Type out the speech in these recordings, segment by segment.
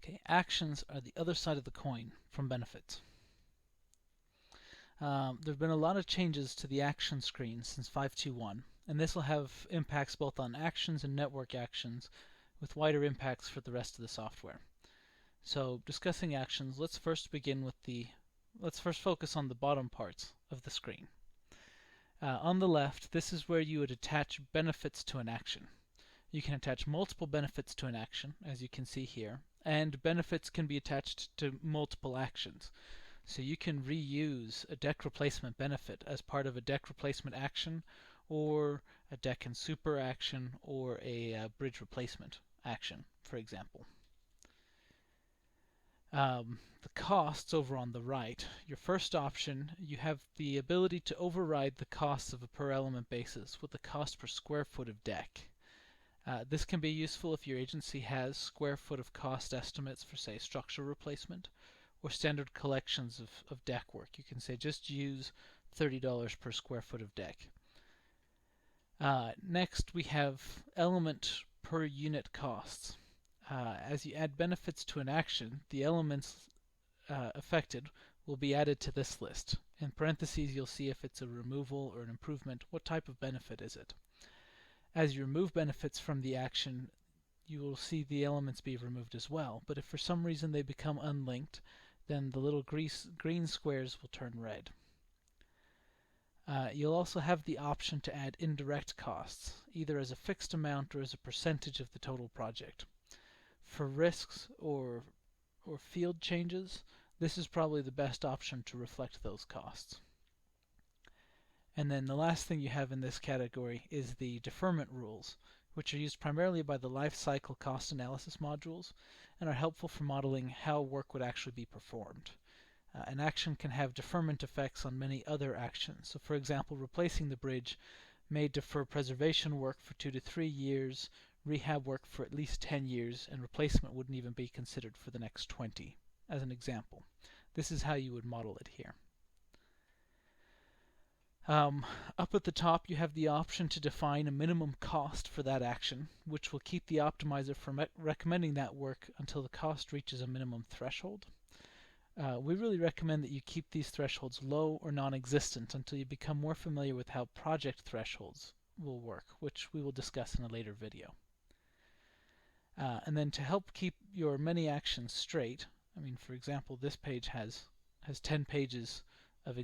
Okay, actions are the other side of the coin from benefits. There have been a lot of changes to the action screen since 5.2.1, and this will have impacts both on actions and network actions, with wider impacts for the rest of the software. So, discussing actions, let's first focus on the bottom parts of the screen. On the left, this is where you would attach benefits to an action. You can attach multiple benefits to an action, as you can see here, and benefits can be attached to multiple actions. So you can reuse a deck replacement benefit as part of a deck replacement action, or a deck and super action, or a bridge replacement action, for example. The costs over on the right, your first option, you have the ability to override the costs of a per element basis with the cost per square foot of deck. This can be useful if your agency has square foot of cost estimates for, say, structure replacement or standard collections of deck work. You can say just use $30 per square foot of deck. Next, we have element per unit costs. As you add benefits to an action, the elements affected will be added to this list. In parentheses, you'll see if it's a removal or an improvement. What type of benefit is it? As you remove benefits from the action, you will see the elements be removed as well. But if for some reason they become unlinked, then the little green squares will turn red. You'll also have the option to add indirect costs, either as a fixed amount or as a percentage of the total project. For risks or field changes, this is probably the best option to reflect those costs. And then the last thing you have in this category is the deferment rules, which are used primarily by the life cycle cost analysis modules and are helpful for modeling how work would actually be performed. An action can have deferment effects on many other actions. So for example, replacing the bridge may defer preservation work for 2 to 3 years, rehab work for at least 10 years, and replacement wouldn't even be considered for the next 20, as an example. This is how you would model it here. Up at the top, you have the option to define a minimum cost for that action, which will keep the optimizer from recommending that work until the cost reaches a minimum threshold. We really recommend that you keep these thresholds low or non-existent until you become more familiar with how project thresholds will work, which we will discuss in a later video. And then to help keep your many actions straight, for example, this page has 10 pages of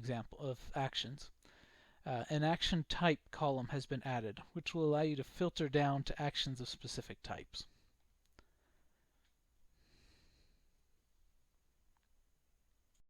actions. An action type column has been added, which will allow you to filter down to actions of specific types.